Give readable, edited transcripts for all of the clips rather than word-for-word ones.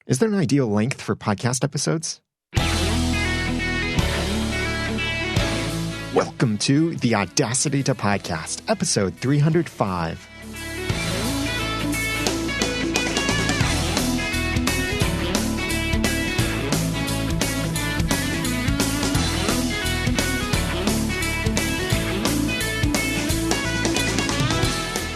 Is there an ideal length for podcast episodes? Welcome to the Audacity to Podcast, episode 305.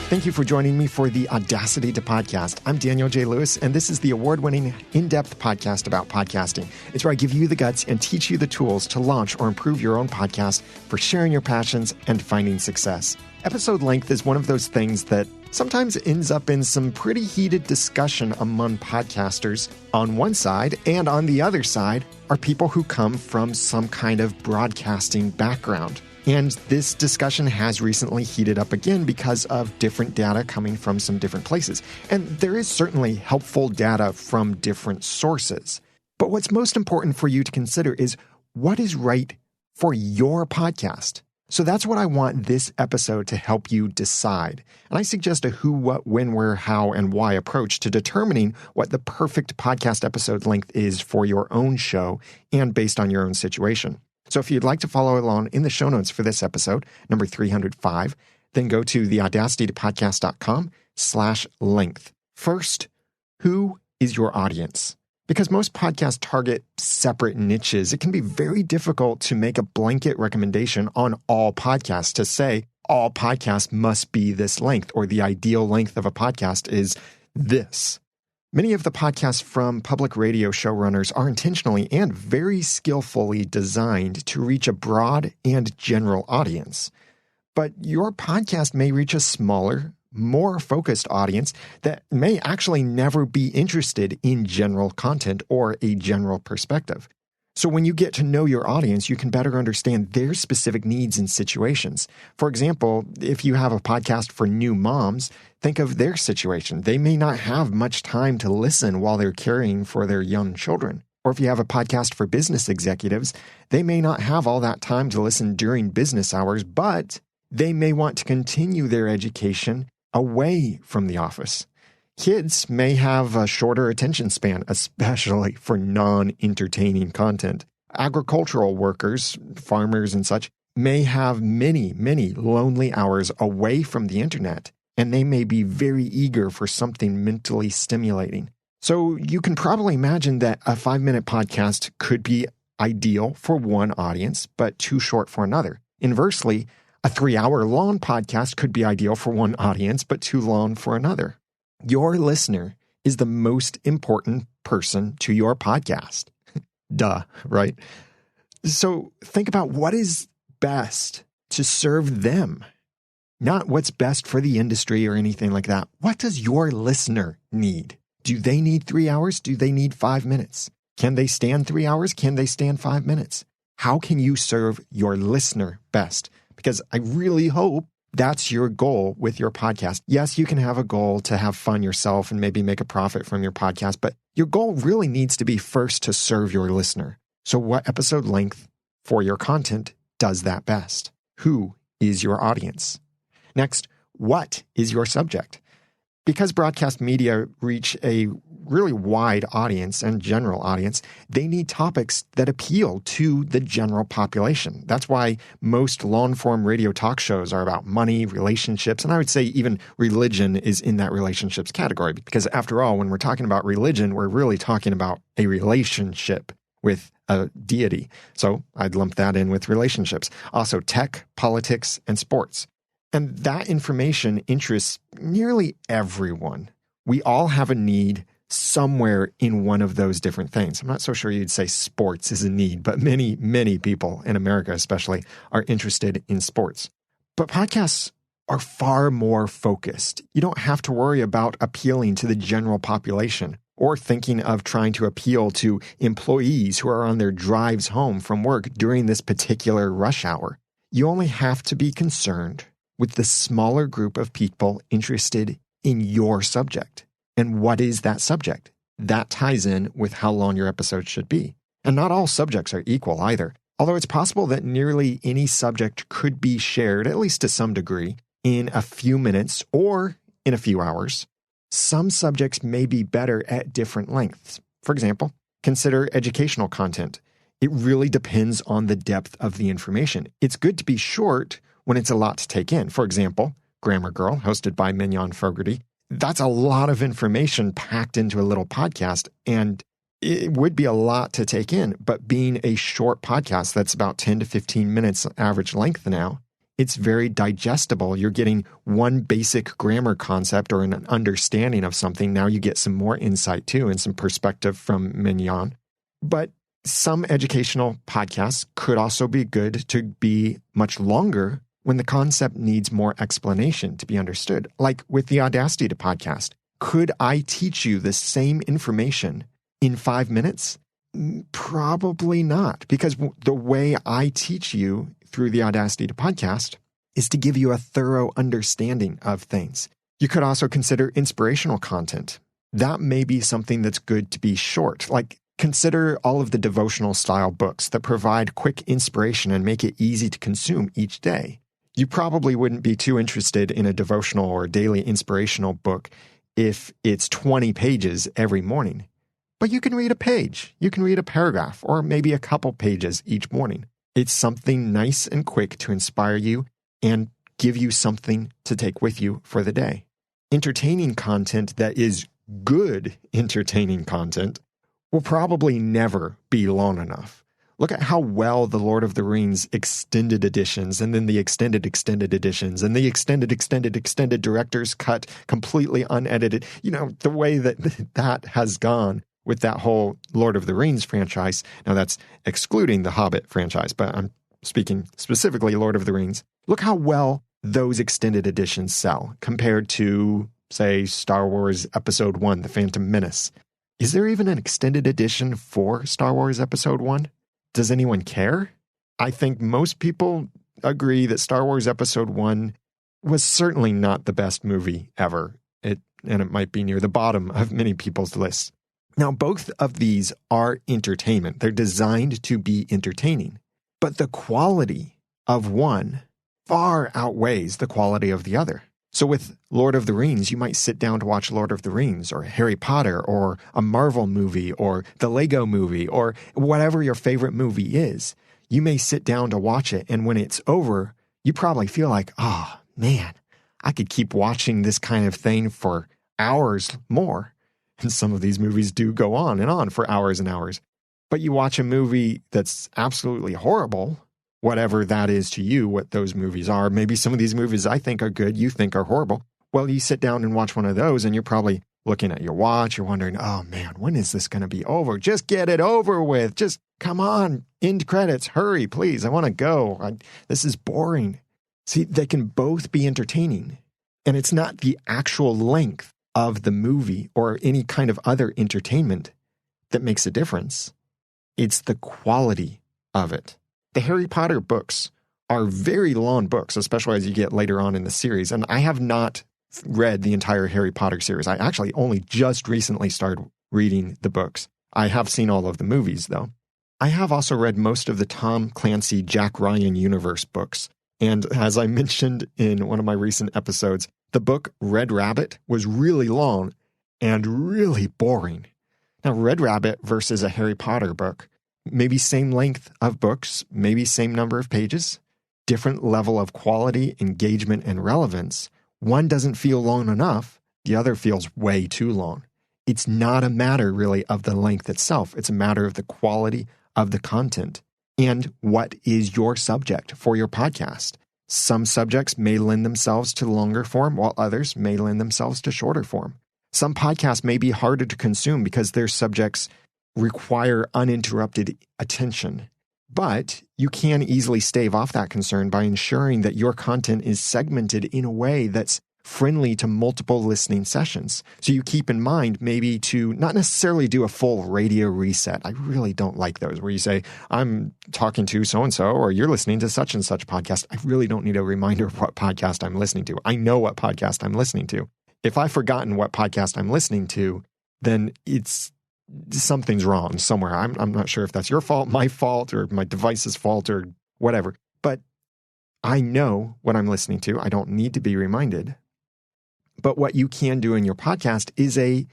Thank you for joining me for the Audacity to Podcast. I'm Daniel J. Lewis, and this is the award-winning, in-depth podcast about podcasting. It's where I give you the guts and teach you the tools to launch or improve your own podcast for sharing your passions and finding success. Episode length is one of those things that sometimes ends up in some pretty heated discussion among podcasters. On one side and on the other side are people who come from some kind of broadcasting background. And this discussion has recently heated up again because of different data coming from some different places. And there is certainly helpful data from different sources. But what's most important for you to consider is what is right for your podcast. So that's what I want this episode to help you decide. And I suggest a who, what, when, where, how, and why approach to determining what the perfect podcast episode length is for your own show and based on your own situation. So if you'd like to follow along in the show notes for this episode, number 305, then go to theaudacitytopodcast.com/length. First, who is your audience? Because most podcasts target separate niches, it can be very difficult to make a blanket recommendation on all podcasts to say all podcasts must be this length or the ideal length of a podcast is this. Many of the podcasts from public radio showrunners are intentionally and very skillfully designed to reach a broad and general audience. But your podcast may reach a smaller, more focused audience that may actually never be interested in general content or a general perspective. So when you get to know your audience, you can better understand their specific needs and situations. For example, if you have a podcast for new moms, think of their situation. They may not have much time to listen while they're caring for their young children. Or if you have a podcast for business executives, they may not have all that time to listen during business hours, but they may want to continue their education away from the office. Kids may have a shorter attention span, especially for non-entertaining content. Agricultural workers, farmers and such, may have many, many lonely hours away from the internet, and they may be very eager for something mentally stimulating. So you can probably imagine that a 5-minute podcast could be ideal for one audience, but too short for another. Inversely, a 3-hour long podcast could be ideal for one audience, but too long for another. Your listener is the most important person to your podcast. Duh, right? So think about what is best to serve them, not what's best for the industry or anything like that. What does your listener need? Do they need 3 hours? Do they need 5 minutes? Can they stand 3 hours? Can they stand 5 minutes? How can you serve your listener best? Because I really hope that's your goal with your podcast. Yes, you can have a goal to have fun yourself and maybe make a profit from your podcast, but your goal really needs to be first to serve your listener. So what episode length for your content does that best? Who is your audience? Next, what is your subject? Because broadcast media reach a really wide audience and general audience, they need topics that appeal to the general population. That's why most long-form radio talk shows are about money, relationships, and I would say even religion is in that relationships category. Because after all, when we're talking about religion, we're really talking about a relationship with a deity. So I'd lump that in with relationships. Also tech, politics, and sports. And that information interests nearly everyone. We all have a need somewhere in one of those different things. I'm not so sure you'd say sports is a need, but many, many people in America especially are interested in sports. But podcasts are far more focused. You don't have to worry about appealing to the general population or thinking of trying to appeal to employees who are on their drives home from work during this particular rush hour. You only have to be concerned with the smaller group of people interested in your subject. And what is that subject? That ties in with how long your episode should be. And not all subjects are equal either. Although it's possible that nearly any subject could be shared, at least to some degree, in a few minutes or in a few hours. Some subjects may be better at different lengths. For example, consider educational content. It really depends on the depth of the information. It's good to be short when it's a lot to take in. For example, Grammar Girl, hosted by Mignon Fogarty. That's a lot of information packed into a little podcast, and it would be a lot to take in. But being a short podcast that's about 10 to 15 minutes average length now, it's very digestible. You're getting one basic grammar concept or an understanding of something. Now you get some more insight too and some perspective from Mignon. But some educational podcasts could also be good to be much longer when the concept needs more explanation to be understood. Like with the Audacity podcast. Could I teach you the same information in 5 minutes? Probably not, because the way I teach you through the Audacity podcast is to give you a thorough understanding of things. You could also consider inspirational content. That may be something that's good to be short. Like consider all of the devotional style books that provide quick inspiration and make it easy to consume each day. You probably wouldn't be too interested in a devotional or daily inspirational book if it's 20 pages every morning. But you can read a page, you can read a paragraph, or maybe a couple pages each morning. It's something nice and quick to inspire you and give you something to take with you for the day. Entertaining content that is good entertaining content will probably never be long enough. Look at how well the Lord of the Rings extended editions and then the extended editions and the extended director's cut completely unedited. You know, the way that has gone with that whole Lord of the Rings franchise. Now that's excluding the Hobbit franchise, but I'm speaking specifically Lord of the Rings. Look how well those extended editions sell compared to, say, Star Wars Episode 1, The Phantom Menace. Is there even an extended edition for Star Wars Episode 1? Does anyone care? I think most people agree that Star Wars Episode 1 was certainly not the best movie ever. And it might be near the bottom of many people's lists. Now, both of these are entertainment. They're designed to be entertaining. But the quality of one far outweighs the quality of the other. So with Lord of the Rings, you might sit down to watch Lord of the Rings or Harry Potter or a Marvel movie or the Lego movie or whatever your favorite movie is. You may sit down to watch it, and when it's over, you probably feel like, oh, man, I could keep watching this kind of thing for hours more. And some of these movies do go on and on for hours and hours. But you watch a movie that's absolutely horrible, whatever that is to you, what those movies are. Maybe some of these movies I think are good, you think are horrible. Well, you sit down and watch one of those and you're probably looking at your watch. You're wondering, oh man, when is this going to be over? Just get it over with. Just come on, end credits. Hurry, please. I want to go. This is boring. See, they can both be entertaining. And it's not the actual length of the movie or any kind of other entertainment that makes a difference. It's the quality of it. The Harry Potter books are very long books, especially as you get later on in the series. And I have not read the entire Harry Potter series. I actually only just recently started reading the books. I have seen all of the movies, though. I have also read most of the Tom Clancy Jack Ryan universe books. And as I mentioned in one of my recent episodes, the book Red Rabbit was really long and really boring. Now, Red Rabbit versus a Harry Potter book, maybe same length of books, maybe same number of pages, different level of quality, engagement, and relevance. One doesn't feel long enough. The other feels way too long. It's not a matter really of the length itself. It's a matter of the quality of the content and what is your subject for your podcast. Some subjects may lend themselves to longer form, while others may lend themselves to shorter form. Some podcasts may be harder to consume because their subjects require uninterrupted attention. But you can easily stave off that concern by ensuring that your content is segmented in a way that's friendly to multiple listening sessions. So you keep in mind maybe to not necessarily do a full radio reset. I really don't like those where you say, I'm talking to so-and-so or you're listening to such and such podcast. I really don't need a reminder of what podcast I'm listening to. I know what podcast I'm listening to. If I've forgotten what podcast I'm listening to, then something's wrong somewhere. I'm not sure if that's your fault, my fault, or my device's fault or whatever. But I know what I'm listening to. I don't need to be reminded. But what you can do in your podcast is a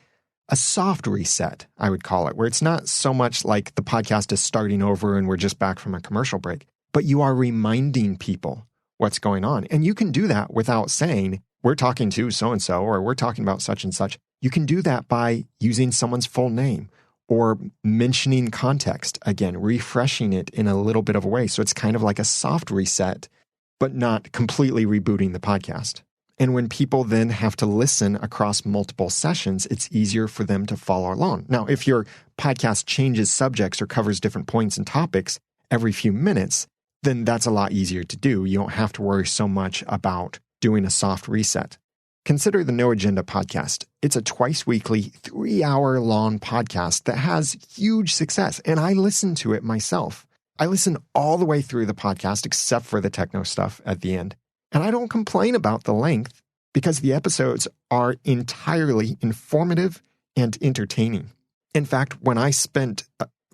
a soft reset, I would call it, where it's not so much like the podcast is starting over and we're just back from a commercial break, but you are reminding people what's going on. And you can do that without saying, we're talking to so-and-so, or we're talking about such and such. You can do that by using someone's full name or mentioning context, again, refreshing it in a little bit of a way. So it's kind of like a soft reset, but not completely rebooting the podcast. And when people then have to listen across multiple sessions, it's easier for them to follow along. Now, if your podcast changes subjects or covers different points and topics every few minutes, then that's a lot easier to do. You don't have to worry so much about doing a soft reset. Consider the No Agenda podcast. It's a twice weekly, 3-hour-long podcast that has huge success, and I listen to it myself. I listen all the way through the podcast except for the techno stuff at the end. And I don't complain about the length because the episodes are entirely informative and entertaining. In fact, when I spent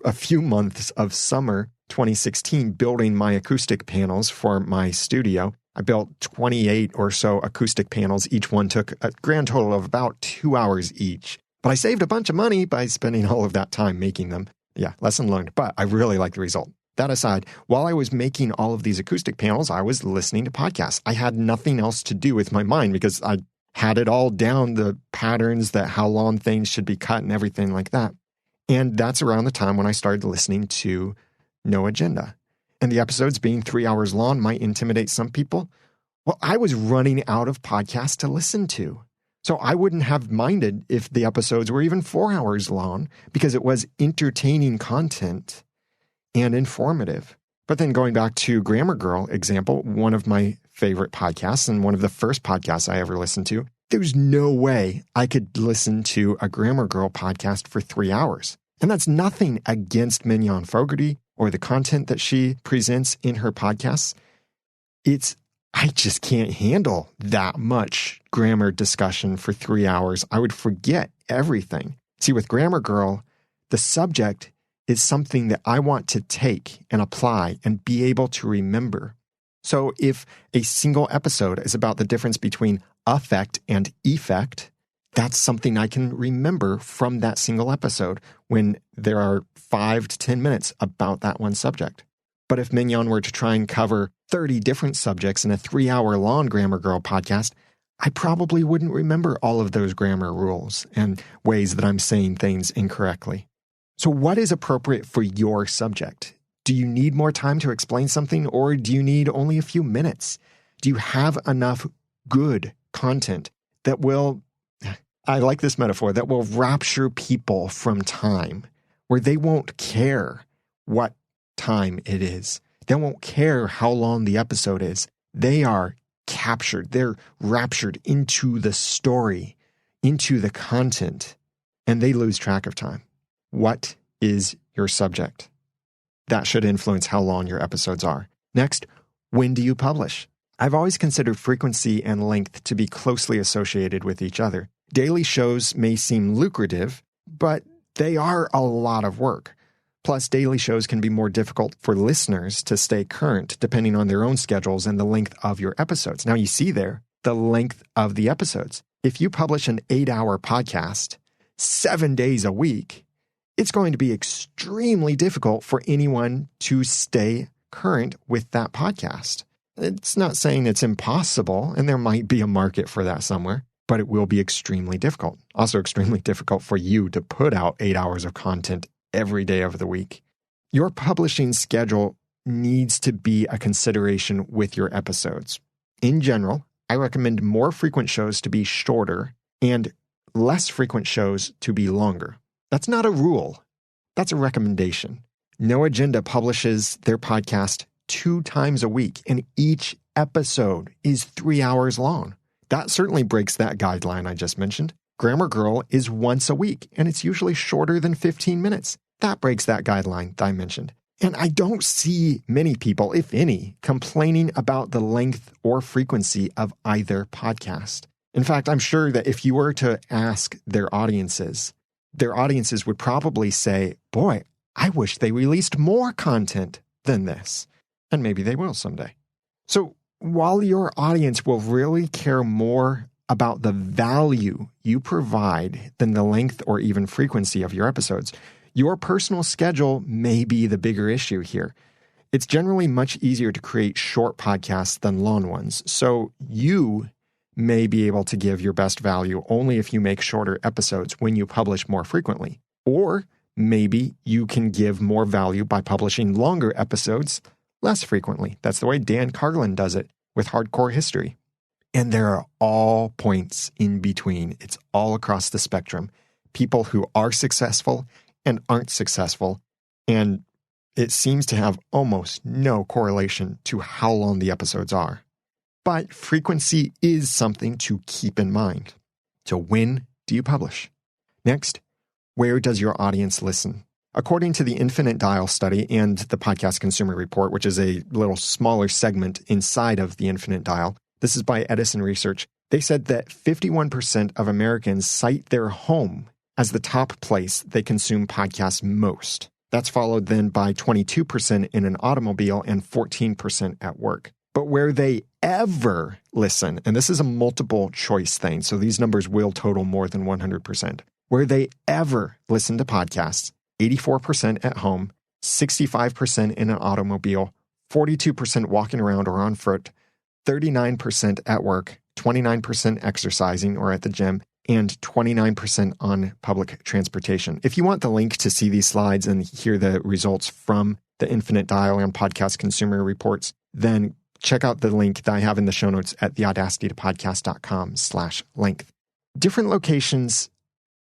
a few months of summer 2016 building my acoustic panels for my studio, I built 28 or so acoustic panels. Each one took a grand total of about 2 hours each. But I saved a bunch of money by spending all of that time making them. Yeah, lesson learned, but I really like the result. That aside, while I was making all of these acoustic panels, I was listening to podcasts. I had nothing else to do with my mind because I had it all down, the patterns, that how long things should be cut and everything like that. And that's around the time when I started listening to No Agenda. And the episodes being 3 hours long might intimidate some people. Well, I was running out of podcasts to listen to. So I wouldn't have minded if the episodes were even 4 hours long because it was entertaining content and informative. But then going back to Grammar Girl example, one of my favorite podcasts and one of the first podcasts I ever listened to, there's no way I could listen to a Grammar Girl podcast for 3 hours. And that's nothing against Mignon Fogarty or the content that she presents in her podcasts. I just can't handle that much grammar discussion for 3 hours. I would forget everything. See, with Grammar Girl, the subject is something that I want to take and apply and be able to remember. So if a single episode is about the difference between affect and effect, that's something I can remember from that single episode when there are 5 to 10 minutes about that one subject. But if Mignon were to try and cover 30 different subjects in a 3-hour-long Grammar Girl podcast, I probably wouldn't remember all of those grammar rules and ways that I'm saying things incorrectly. So what is appropriate for your subject? Do you need more time to explain something, or do you need only a few minutes? Do you have enough good content that will, I like this metaphor, that will rapture people from time, where they won't care what time it is. They won't care how long the episode is. They are captured. They're raptured into the story, into the content, and they lose track of time. What is your subject? That should influence how long your episodes are. Next, when do you publish? I've always considered frequency and length to be closely associated with each other. Daily shows may seem lucrative, but they are a lot of work. Plus, daily shows can be more difficult for listeners to stay current depending on their own schedules and the length of your episodes. Now, you see there the length of the episodes. If you publish an 8-hour podcast 7 days a week, it's going to be extremely difficult for anyone to stay current with that podcast. It's not saying it's impossible, and there might be a market for that somewhere, but it will be extremely difficult. Also extremely difficult for you to put out 8 hours of content every day of the week. Your publishing schedule needs to be a consideration with your episodes. In general, I recommend more frequent shows to be shorter and less frequent shows to be longer. That's not a rule. That's a recommendation. No Agenda publishes their podcast 2 times a week, and each episode is 3 hours long. That certainly breaks that guideline I just mentioned. Grammar Girl is once a week, and it's usually shorter than 15 minutes. That breaks that guideline that I mentioned. And I don't see many people, if any, complaining about the length or frequency of either podcast. In fact, I'm sure that if you were to ask their audiences would probably say, boy, I wish they released more content than this. And maybe they will someday. So while your audience will really care more about the value you provide than the length or even frequency of your episodes. Your personal schedule may be the bigger issue here. It's generally much easier to create short podcasts than long ones, so you may be able to give your best value only if you make shorter episodes when you publish more frequently. Or maybe you can give more value by publishing longer episodes less frequently. That's the way Dan Carlin does it with Hardcore History. And there are all points in between. It's all across the spectrum. People who are successful and aren't successful. And it seems to have almost no correlation to how long the episodes are. But frequency is something to keep in mind. So when do you publish? Next, where does your audience listen? According to the Infinite Dial study and the Podcast Consumer Report, which is a little smaller segment inside of the Infinite Dial, this is by Edison Research, they said that 51% of Americans cite their home as the top place they consume podcasts most. That's followed then by 22% in an automobile and 14% at work. But where they ever listen, and this is a multiple choice thing, so these numbers will total more than 100%. Where they ever listen to podcasts, 84% at home, 65% in an automobile, 42% walking around or on foot, 39% at work, 29% exercising or at the gym, and 29% on public transportation. If you want the link to see these slides and hear the results from the Infinite Dial and Podcast Consumer Reports, then check out the link that I have in the show notes at theaudacitytopodcast.com/length. Different locations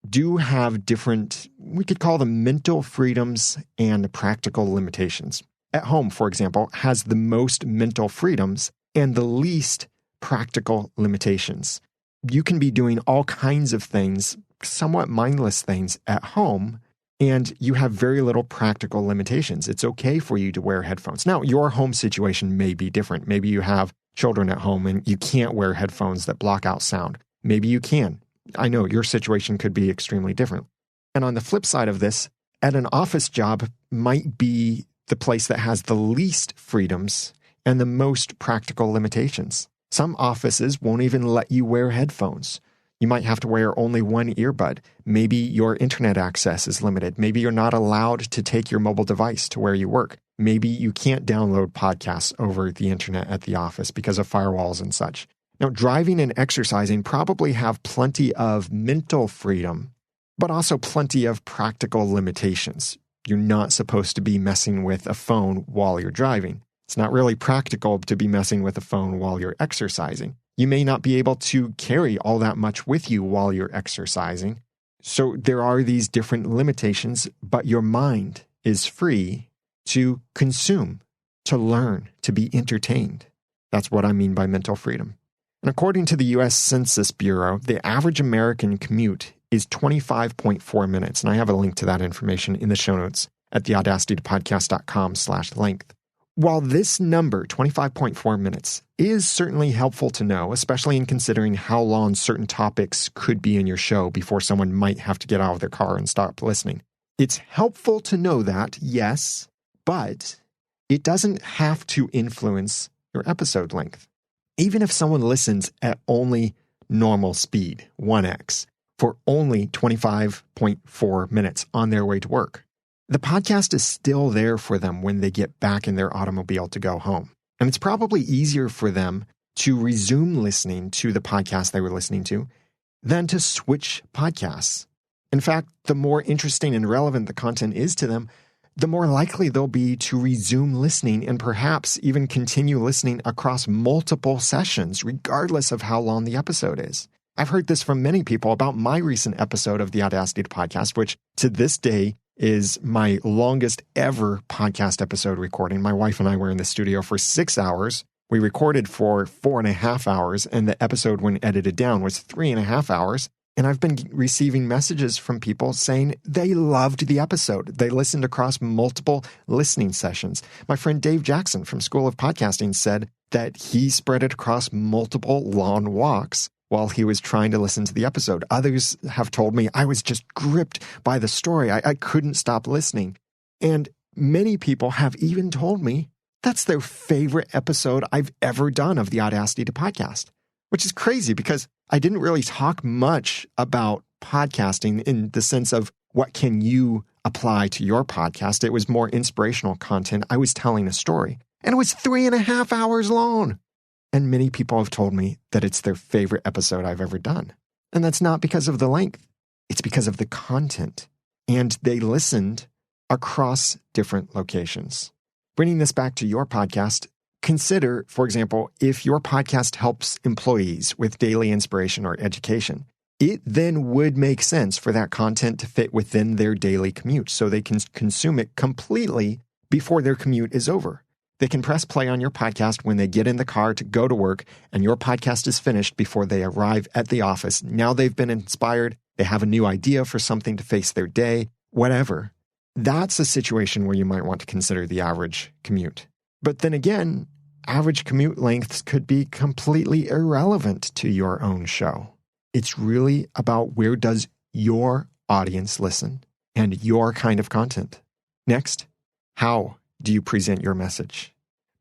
do have different, we could call them mental freedoms and practical limitations. At home, for example, has the most mental freedoms and the least practical limitations. You can be doing all kinds of things, somewhat mindless things at home, and you have very little practical limitations. It's okay for you to wear headphones. Now, your home situation may be different. Maybe you have children at home and you can't wear headphones that block out sound. Maybe you can. I know your situation could be extremely different. And on the flip side of this, at an office job might be the place that has the least freedoms and the most practical limitations. Some offices won't even let you wear headphones. You might have to wear only one earbud. Maybe your internet access is limited. Maybe you're not allowed to take your mobile device to where you work. Maybe you can't download podcasts over the internet at the office because of firewalls and such. Now, driving and exercising probably have plenty of mental freedom, but also plenty of practical limitations. You're not supposed to be messing with a phone while you're driving. It's not really practical to be messing with a phone while you're exercising. You may not be able to carry all that much with you while you're exercising. So there are these different limitations, but your mind is free to consume, to learn, to be entertained. That's what I mean by mental freedom. And according to the U.S. Census Bureau, the average American commute is 25.4 minutes. And I have a link to that information in the show notes at theaudacitytopodcast.com/length. While this number, 25.4 minutes, is certainly helpful to know, especially in considering how long certain topics could be in your show before someone might have to get out of their car and stop listening. It's helpful to know that, yes, but it doesn't have to influence your episode length. Even if someone listens at only normal speed, 1x, for only 25.4 minutes on their way to work, the podcast is still there for them when they get back in their automobile to go home. And it's probably easier for them to resume listening to the podcast they were listening to than to switch podcasts. In fact, the more interesting and relevant the content is to them, the more likely they'll be to resume listening and perhaps even continue listening across multiple sessions, regardless of how long the episode is. I've heard this from many people about my recent episode of the Audacity podcast, which to this day is my longest ever podcast episode recording. My wife and I were in the studio for 6 hours. We recorded for 4.5 hours, and the episode, when edited down, was 3.5 hours. And I've been receiving messages from people saying they loved the episode. They listened across multiple listening sessions. My friend Dave Jackson from School of Podcasting said that he spread it across multiple long walks while he was trying to listen to the episode. Others have told me I was just gripped by the story. I couldn't stop listening. And many people have even told me that's their favorite episode I've ever done of the Audacity to Podcast, which is crazy because I didn't really talk much about podcasting in the sense of what can you apply to your podcast. It was more inspirational content. I was telling a story, and it was 3.5 hours long. And many people have told me that it's their favorite episode I've ever done. And that's not because of the length. It's because of the content. And they listened across different locations. Bringing this back to your podcast, consider, for example, if your podcast helps employees with daily inspiration or education, it then would make sense for that content to fit within their daily commute so they can consume it completely before their commute is over. They can press play on your podcast when they get in the car to go to work, and your podcast is finished before they arrive at the office. Now they've been inspired. They have a new idea for something to face their day, whatever. That's a situation where you might want to consider the average commute. But then again, average commute lengths could be completely irrelevant to your own show. It's really about where does your audience listen and your kind of content. Next, how do you present your message?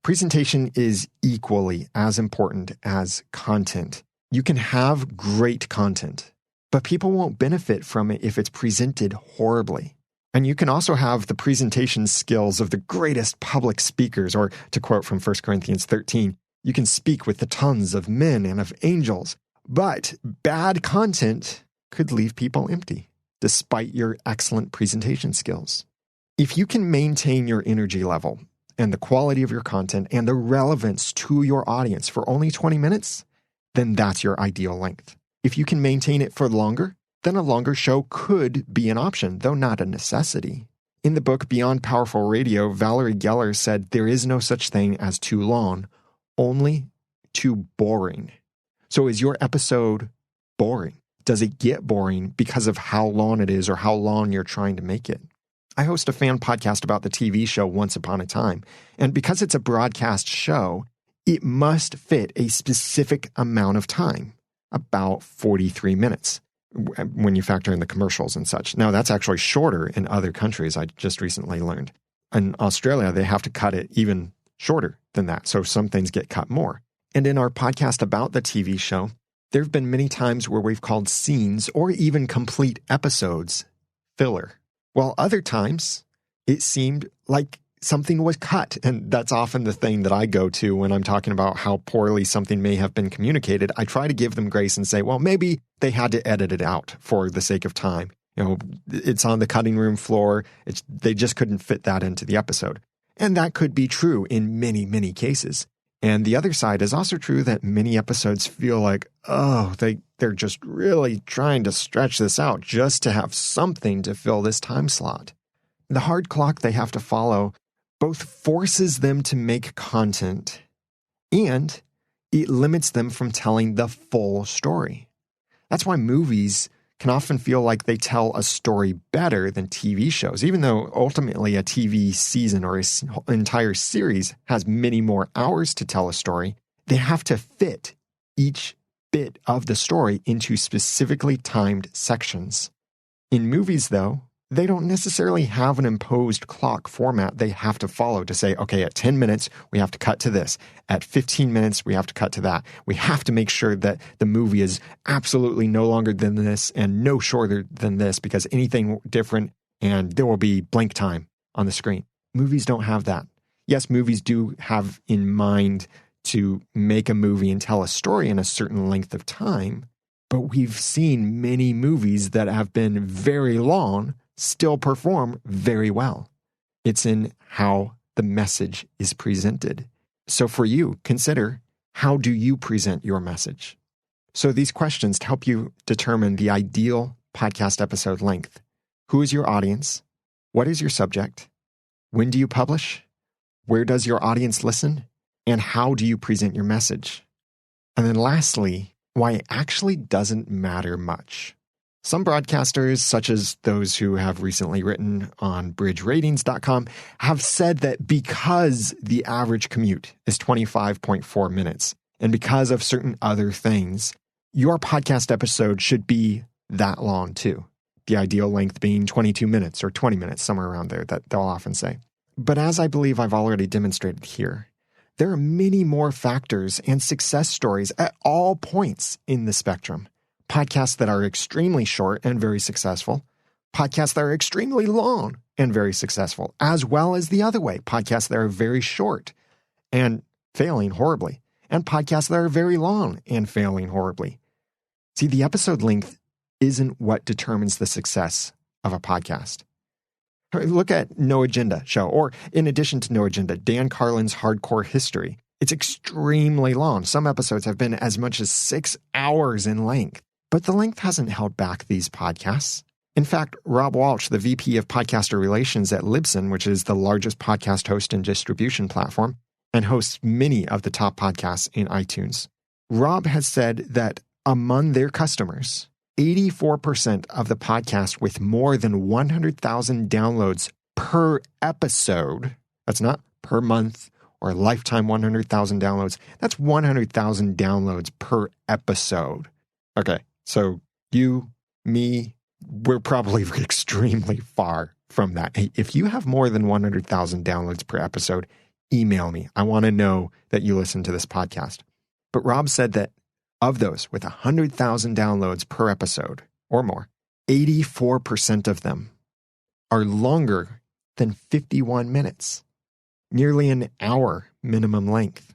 Presentation is equally as important as content. You can have great content, but people won't benefit from it if it's presented horribly. And you can also have the presentation skills of the greatest public speakers, or to quote from 1 Corinthians 13, you can speak with the tongues of men and of angels, but bad content could leave people empty, despite your excellent presentation skills. If you can maintain your energy level and the quality of your content and the relevance to your audience for only 20 minutes, then that's your ideal length. If you can maintain it for longer, then a longer show could be an option, though not a necessity. In the book Beyond Powerful Radio, Valerie Geller said there is no such thing as too long, only too boring. So is your episode boring? Does it get boring because of how long it is or how long you're trying to make it? I host a fan podcast about the TV show Once Upon a Time, and because it's a broadcast show, it must fit a specific amount of time, about 43 minutes, when you factor in the commercials and such. Now, that's actually shorter in other countries, I just recently learned. In Australia, they have to cut it even shorter than that, so some things get cut more. And in our podcast about the TV show, there have been many times where we've called scenes or even complete episodes filler. While other times, it seemed like something was cut. And that's often the thing that I go to when I'm talking about how poorly something may have been communicated. I try to give them grace and say, well, maybe they had to edit it out for the sake of time. You know, it's on the cutting room floor. They just couldn't fit that into the episode. And that could be true in many, many cases. And the other side is also true that many episodes feel like, oh, they're just really trying to stretch this out just to have something to fill this time slot. The hard clock they have to follow both forces them to make content and it limits them from telling the full story. That's why movies can often feel like they tell a story better than TV shows, even though ultimately a TV season or an entire series has many more hours to tell a story. They have to fit each bit of the story into specifically timed sections. In movies, though, they don't necessarily have an imposed clock format they have to follow to say, okay, at 10 minutes, we have to cut to this. At 15 minutes, we have to cut to that. We have to make sure that the movie is absolutely no longer than this and no shorter than this, because anything different and there will be blank time on the screen. Movies don't have that. Yes, movies do have in mind to make a movie and tell a story in a certain length of time, but we've seen many movies that have been very long still perform very well. It's in how the message is presented. So for you, consider, how do you present your message? So these questions to help you determine the ideal podcast episode length. Who is your audience? What is your subject? When do you publish? Where does your audience listen? And how do you present your message? And then lastly, why it actually doesn't matter much. Some broadcasters, such as those who have recently written on bridgeratings.com, have said that because the average commute is 25.4 minutes, and because of certain other things, your podcast episode should be that long too. The ideal length being 22 minutes or 20 minutes, somewhere around there, that they'll often say. But as I believe I've already demonstrated here, there are many more factors and success stories at all points in the spectrum. Podcasts that are extremely short and very successful, podcasts that are extremely long and very successful, as well as the other way, podcasts that are very short and failing horribly, and podcasts that are very long and failing horribly. See, the episode length isn't what determines the success of a podcast. Look at No Agenda show, or in addition to No Agenda, Dan Carlin's Hardcore History. It's extremely long. Some episodes have been as much as 6 hours in length, but the length hasn't held back these podcasts. In fact, Rob Walsh, the VP of Podcaster Relations at Libsyn, which is the largest podcast host and distribution platform, and hosts many of the top podcasts in iTunes, Rob has said that among their customers, 84% of the podcasts with more than 100,000 downloads per episode, that's not per month or lifetime 100,000 downloads, that's 100,000 downloads per episode. Okay, so you, me, we're probably extremely far from that. Hey, if you have more than 100,000 downloads per episode, email me. I want to know that you listen to this podcast. But Rob said that of those with 100,000 downloads per episode or more, 84% of them are longer than 51 minutes, nearly an hour minimum length.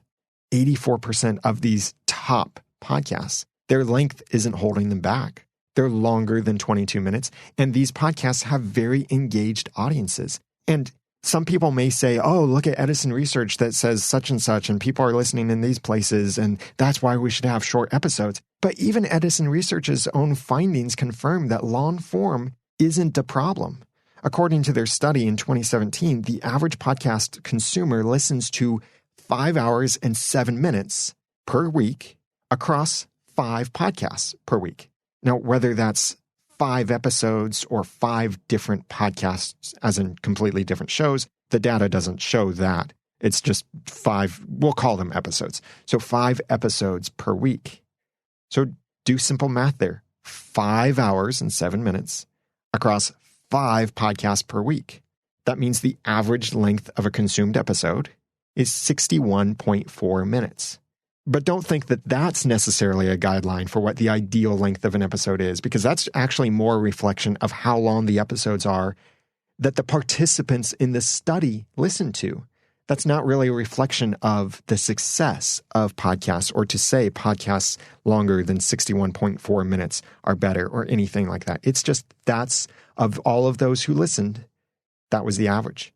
84% of these top podcasts, their length isn't holding them back. They're longer than 22 minutes, and these podcasts have very engaged audiences. And some people may say, oh, look at Edison research that says such and such, and people are listening in these places, and that's why we should have short episodes. But even Edison research's own findings confirm that long form isn't a problem. According to their study in 2017, the average podcast consumer listens to 5 hours and 7 minutes per week across 5 podcasts per week. Now, whether that's 5 episodes or 5 different podcasts, as in completely different shows, the data doesn't show that. It's just 5, we'll call them episodes. So 5 episodes per week. So do simple math there. 5 hours and 7 minutes across 5 podcasts per week. That means the average length of a consumed episode is 61.4 minutes. But don't think that that's necessarily a guideline for what the ideal length of an episode is, because that's actually more a reflection of how long the episodes are that the participants in the study listen to. That's not really a reflection of the success of podcasts, or to say podcasts longer than 61.4 minutes are better or anything like that. It's just that's of all of those who listened, that was the average.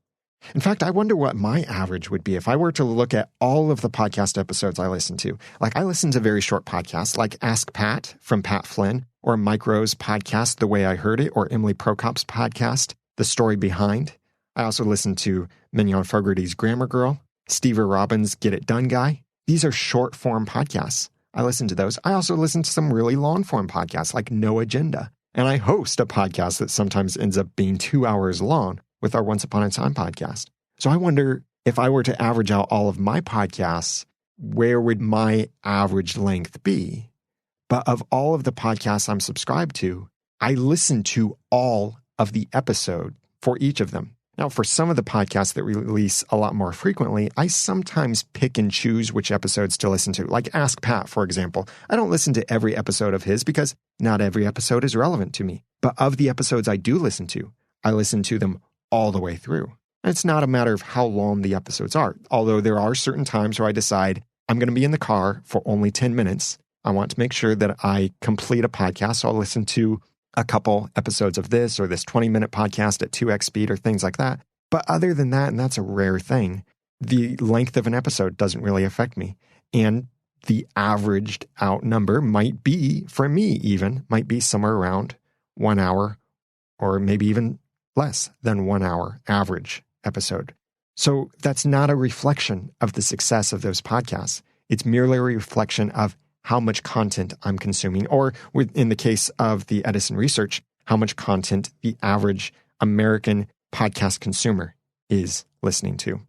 In fact, I wonder what my average would be if I were to look at all of the podcast episodes I listen to. Like, I listen to very short podcasts like Ask Pat from Pat Flynn, or Mike Rowe's podcast, The Way I Heard It, or Emily Prokop's podcast, The Story Behind. I also listen to Mignon Fogarty's Grammar Girl, Steve Robbins' Get It Done Guy. These are short-form podcasts. I listen to those. I also listen to some really long-form podcasts like No Agenda. And I host a podcast that sometimes ends up being 2 hours long, with our Once Upon a Time podcast. So I wonder if I were to average out all of my podcasts, where would my average length be? But of all of the podcasts I'm subscribed to, I listen to all of the episode for each of them. Now, for some of the podcasts that release a lot more frequently, I sometimes pick and choose which episodes to listen to. Like Ask Pat, for example. I don't listen to every episode of his because not every episode is relevant to me. But of the episodes I do listen to, I listen to them all the way through. And it's not a matter of how long the episodes are, although there are certain times where I decide I'm going to be in the car for only 10 minutes. I want to make sure that I complete a podcast, so I'll listen to a couple episodes of this or this 20-minute podcast at 2x speed or things like that. But other than that, and that's a rare thing, the length of an episode doesn't really affect me. And the averaged out number might be, for me even, might be somewhere around 1 hour or maybe even less than 1 hour average episode. So that's not a reflection of the success of those podcasts. It's merely a reflection of how much content I'm consuming, or in the case of the Edison research, how much content the average American podcast consumer is listening to.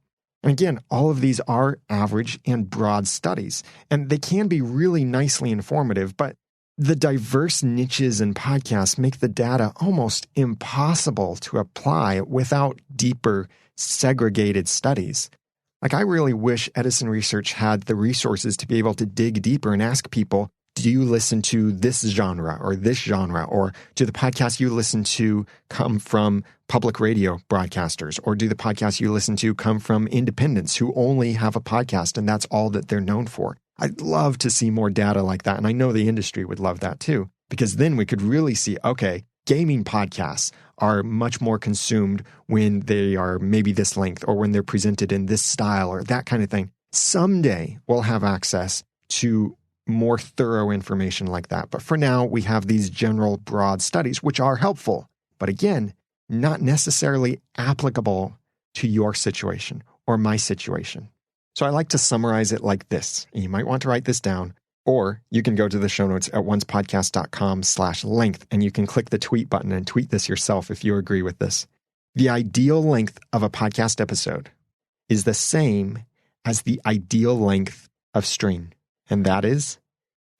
And again, all of these are average and broad studies, and they can be really nicely informative, but the diverse niches in podcasts make the data almost impossible to apply without deeper, segregated studies. Like, I really wish Edison Research had the resources to be able to dig deeper and ask people, do you listen to this genre, or do the podcasts you listen to come from public radio broadcasters, or do the podcasts you listen to come from independents who only have a podcast and that's all that they're known for? I'd love to see more data like that, and I know the industry would love that too, because then we could really see, okay, gaming podcasts are much more consumed when they are maybe this length, or when they're presented in this style, or that kind of thing. Someday we'll have access to more thorough information like that. But for now, we have these general broad studies, which are helpful, but again, not necessarily applicable to your situation or my situation. So I like to summarize it like this. And you might want to write this down, or you can go to the show notes at oncepodcast.com/length, and you can click the tweet button and tweet this yourself if you agree with this. The ideal length of a podcast episode is the same as the ideal length of string. And that is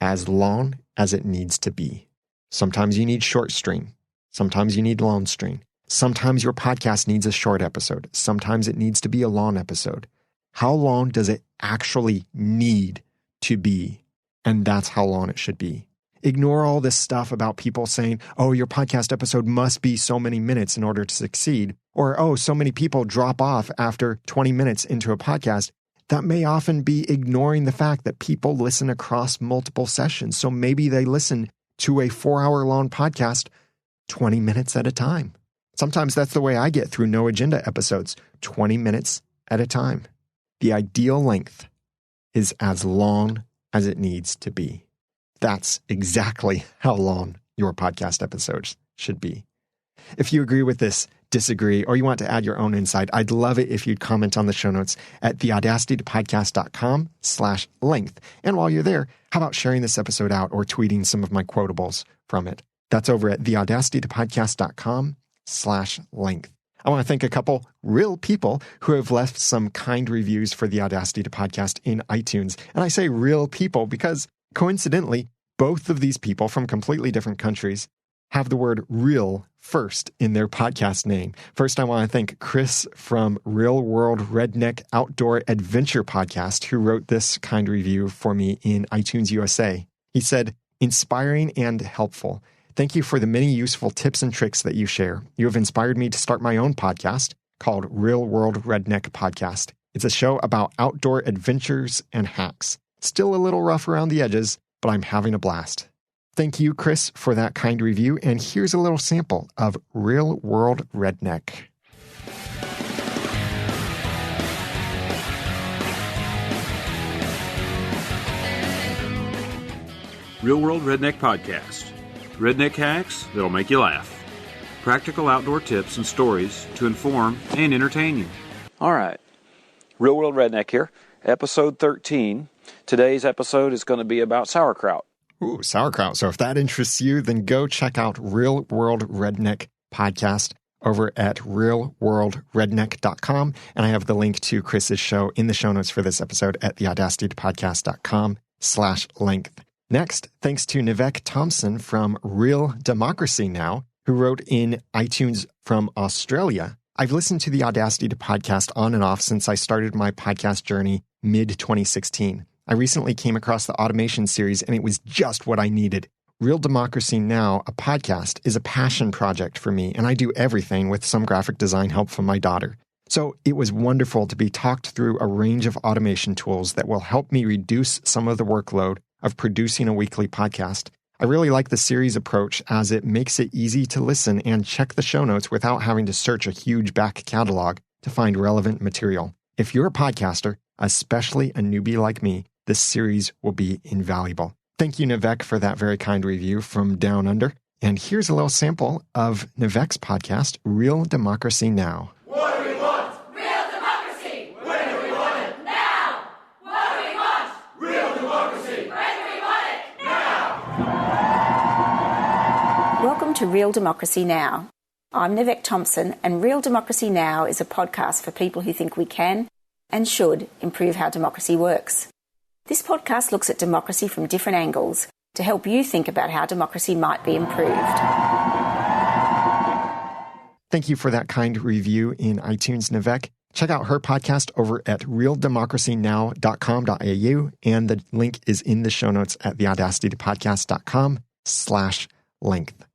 as long as it needs to be. Sometimes you need short string. Sometimes you need long string. Sometimes your podcast needs a short episode. Sometimes it needs to be a long episode. How long does it actually need to be? And that's how long it should be. Ignore all this stuff about people saying, oh, your podcast episode must be so many minutes in order to succeed. Or, oh, so many people drop off after 20 minutes into a podcast. That may often be ignoring the fact that people listen across multiple sessions. So maybe they listen to a 4-hour-long podcast 20 minutes at a time. Sometimes that's the way I get through No Agenda episodes, 20 minutes at a time. The ideal length is as long as it needs to be. That's exactly how long your podcast episodes should be. If you agree with this, disagree, or you want to add your own insight, I'd love it if you'd comment on the show notes at theaudacitytopodcast.com/length. And while you're there, how about sharing this episode out or tweeting some of my quotables from it? That's over at theaudacitytopodcast.com/length. I want to thank a couple real people who have left some kind reviews for the Audacity to Podcast in iTunes. And I say real people because, coincidentally, both of these people from completely different countries have the word real first in their podcast name. First, I want to thank Chris from Real World Redneck Outdoor Adventure Podcast, who wrote this kind review for me in iTunes USA. He said, inspiring and helpful. Thank you for the many useful tips and tricks that you share. You have inspired me to start my own podcast called Real World Redneck Podcast. It's a show about outdoor adventures and hacks. Still a little rough around the edges, but I'm having a blast. Thank you, Chris, for that kind review. And here's a little sample of Real World Redneck. Real World Redneck Podcast. Redneck hacks that'll make you laugh. Practical outdoor tips and stories to inform and entertain you. All right. Real World Redneck here. Episode 13. Today's episode is going to be about sauerkraut. Ooh, sauerkraut. So if that interests you, then go check out Real World Redneck Podcast over at realworldredneck.com. And I have the link to Chris's show in the show notes for this episode at theaudacitypodcast.com/length. Next, thanks to Nivek Thompson from Real Democracy Now!, who wrote in iTunes from Australia. I've listened to the Audacity to Podcast on and off since I started my podcast journey mid-2016. I recently came across the automation series, and it was just what I needed. Real Democracy Now!, a podcast, is a passion project for me, and I do everything with some graphic design help from my daughter. So it was wonderful to be talked through a range of automation tools that will help me reduce some of the workload of producing a weekly podcast. I really like the series approach as it makes it easy to listen and check the show notes without having to search a huge back catalog to find relevant material. If you're a podcaster, especially a newbie like me, this series will be invaluable. Thank you, Nivek, for that very kind review from Down Under. And here's a little sample of Nivek's podcast, Real Democracy Now! What do we want? Real democracy! When do we want it? Now! What do we want? Real democracy! When do we want it? Now! Welcome to Real Democracy Now! I'm Nivek Thompson, and Real Democracy Now! Is a podcast for people who think we can and should improve how democracy works. This podcast looks at democracy from different angles to help you think about how democracy might be improved. Thank you for that kind review in iTunes, Nivek. Check out her podcast over at realdemocracynow.com.au, and the link is in the show notes at theaudacitypodcast.com/length.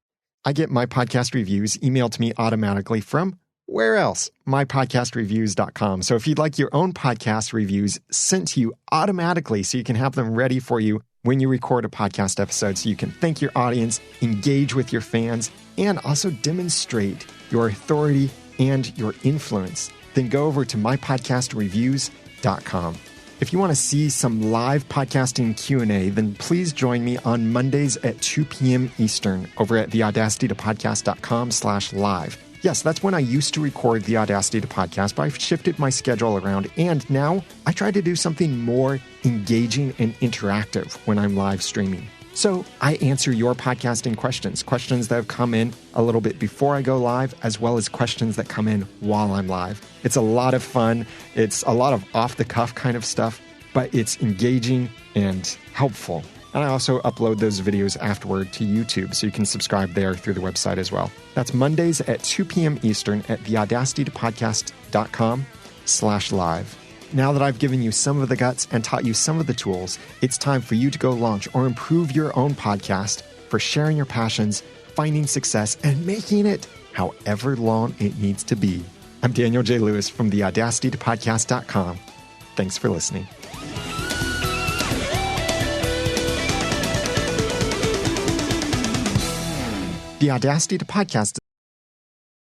I get my podcast reviews emailed to me automatically from where else? mypodcastreviews.com. So if you'd like your own podcast reviews sent to you automatically so you can have them ready for you when you record a podcast episode, so you can thank your audience, engage with your fans, and also demonstrate your authority and your influence, then go over to mypodcastreviews.com. If you want to see some live podcasting Q&A, then please join me on Mondays at 2 p.m. Eastern over at theaudacitytopodcast.com/live. Yes, that's when I used to record the Audacity to Podcast, but I've shifted my schedule around, and now I try to do something more engaging and interactive when I'm live streaming. So I answer your podcasting questions that have come in a little bit before I go live, as well as questions that come in while I'm live. It's a lot of fun. It's a lot of off-the-cuff kind of stuff, but it's engaging and helpful. And I also upload those videos afterward to YouTube, so you can subscribe there through the website as well. That's Mondays at 2 p.m. Eastern at theaudacitytopodcast.com/live. Now that I've given you some of the guts and taught you some of the tools, it's time for you to go launch or improve your own podcast for sharing your passions, finding success, and making it however long it needs to be. I'm Daniel J. Lewis from theaudacitytopodcast.com. Thanks for listening. The Audacity to Podcast